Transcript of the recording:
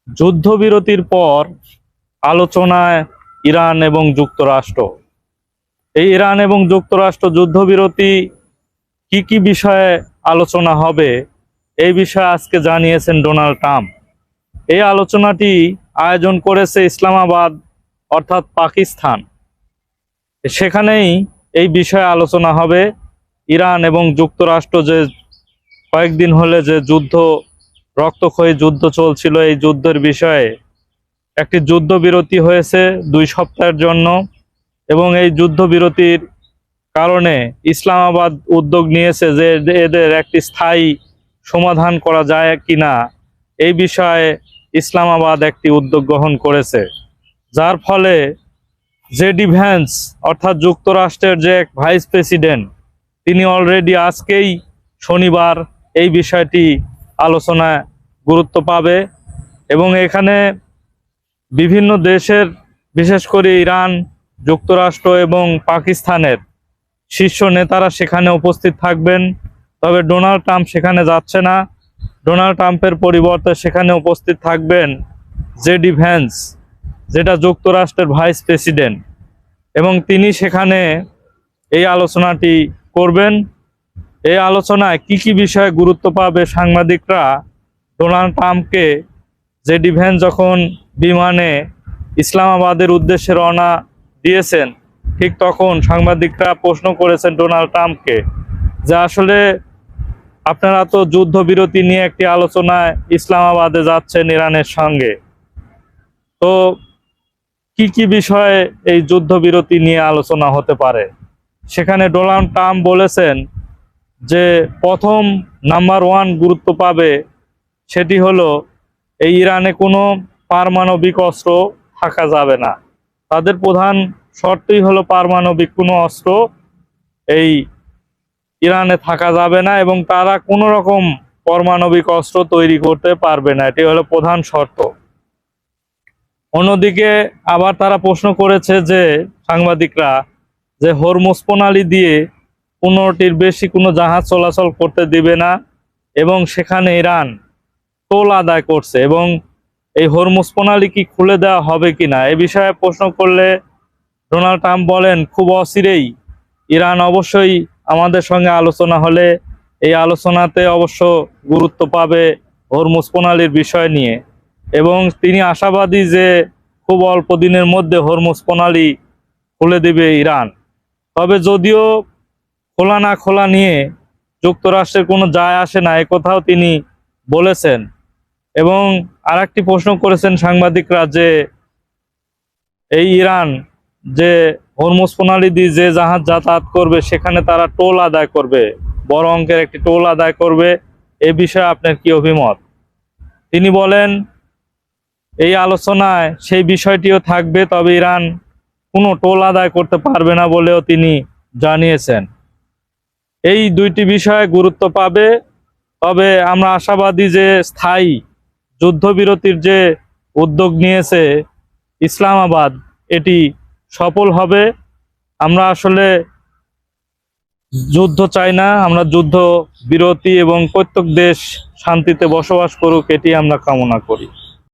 যুদ্ধবিরতির পর আলোচনায় ইরান এবং যুক্তরাষ্ট্র। এই ইরান এবং যুক্তরাষ্ট্র যুদ্ধবিরতি কি কি বিষয়ে আলোচনা হবে এই বিষয়ে আজকে জানিয়েছেন ডোনাল্ড ট্রাম্প। এই আলোচনাটি আয়োজন করেছে ইসলামাবাদ অর্থাৎ পাকিস্তান। সেখানেই এই বিষয়ে আলোচনা হবে। ইরান এবং যুক্তরাষ্ট্র যে কয়েকদিন হলে যে রক্তক্ষয়ী যুদ্ধ চলছিল, এই যুদ্ধের বিষয়ে একটি যুদ্ধবিরতি হয়েছে 2 সপ্তাহের জন্য, এবং এই যুদ্ধবিরতির কারণে ইসলামাবাদ উদ্যোগ নিয়েছে যে এদের একটি স্থায়ী সমাধান করা যায় কিনা এই বিষয়ে ইসলামাবাদ একটি উদ্যোগ গ্রহণ করেছে, যার ফলে জেডি ভ্যান্স অর্থাৎ যুক্তরাষ্ট্রের যে ভাইস প্রেসিডেন্ট, তিনি অলরেডি আজকেই শনিবার এই বিষয়টি আলোচনায় গুরুত্ব পাবে। এবং এখানে বিভিন্ন দেশের, বিশেষ করে ইরান, যুক্তরাষ্ট্র এবং পাকিস্তানের শীর্ষ নেতারা সেখানে উপস্থিত থাকবেন। তবে ডোনাল্ড ট্রাম্প সেখানে যাচ্ছে না। ডোনাল্ড ট্রাম্পের পরিবর্তে সেখানে উপস্থিত থাকবেন জেডি ভ্যান্স, যেটা যুক্তরাষ্ট্রের ভাইস প্রেসিডেন্ট, এবং তিনি সেখানে এই আলোচনাটি করবেন। এই আলোচনায় কি কি বিষয়ে গুরুত্ব পাবে সাংবাদিকরা ডোনাল্ড ট্রাম্পকে, জেডি ভ্যান্স যখন বিমানে ইসলামাবাদের উদ্দেশ্যে রওনা দিয়েছেন, ঠিক তখন সাংবাদিকরা প্রশ্ন করেছেন ডোনাল্ড ট্রাম্পকে যে আসলে আপনারা তো যুদ্ধবিরতি নিয়ে একটি আলোচনায় ইসলামাবাদে যাচ্ছেন ইরানের সঙ্গে, তো কি কি বিষয়ে এই যুদ্ধবিরতি নিয়ে আলোচনা হতে পারে। সেখানে ডোনাল্ড ট্রাম্প বলেছেন যে প্রথম নাম্বার 1 গুরুত্ব পাবে সেটি হলো এই ইরানে কোনো পারমাণবিক অস্ত্র থাকা যাবে না। তাদের প্রধান শর্তই হলো পারমাণবিক কোনো অস্ত্র এই ইরানে থাকা যাবে না, এবং তারা কোনো রকম পারমাণবিক অস্ত্র তৈরি করতে পারবে না, এটি হলো প্রধান শর্ত। অন্যদিকে আবার তারা প্রশ্ন করেছে যে সাংবাদিকরা, যে হরমুজ প্রণালী দিয়ে 15টির বেশি কোনো জাহাজ চলাচল করতে দিবে না, এবং সেখানে ইরান টোল আদায় করছে, এবং এই হরমুজ প্রণালী কি খুলে দেওয়া হবে কিনা এ বিষয়ে প্রশ্ন করলে ডোনাল্ড ট্রাম্প বলেন খুব অচিরেই ইরান অবশ্যই আমাদের সঙ্গে আলোচনা হলে এই আলোচনাতে অবশ্য গুরুত্ব পাবে হরমুজ প্রণালীর বিষয় নিয়ে, এবং তিনি আশাবাদী যে খুব অল্প দিনের মধ্যে হরমুজ প্রণালী খুলে দেবে ইরান। তবে যদিও খোলা না খোলা নিয়ে যুক্তরাষ্ট্রের কোনো যায় আসে না, একথাও তিনি বলেছেন। এবং আরেকটি প্রশ্ন করেছেন সাংবাদিকরা যে এই ইরান যে হরমুজ প্রণালী দিয়ে যে জাহাজ যাতায়াত করবে সেখানে তারা টোল আদায় করবে, বড় অঙ্কের একটি টোল আদায় করবে, এ বিষয়ে আপনার কি অভিমত। তিনি বলেন এই আলোচনায় সেই বিষয়টিও থাকবে, তবে ইরান কোনো টোল আদায় করতে পারবে না বলেও তিনি জানিয়েছেন। এই 2টি বিষয়ে গুরুত্ব পাবে। তবে আমরা আশাবাদী যে স্থায়ী যুদ্ধবিরতির যে উদ্যোগ নিয়েছে ইসলামাবাদ, এটি সফল হবে। আমরা আসলে যুদ্ধ চাই না, আমরা যুদ্ধ বিরতি এবং প্রত্যেক দেশ শান্তিতে বসবাস করুক, এটি আমরা কামনা করি।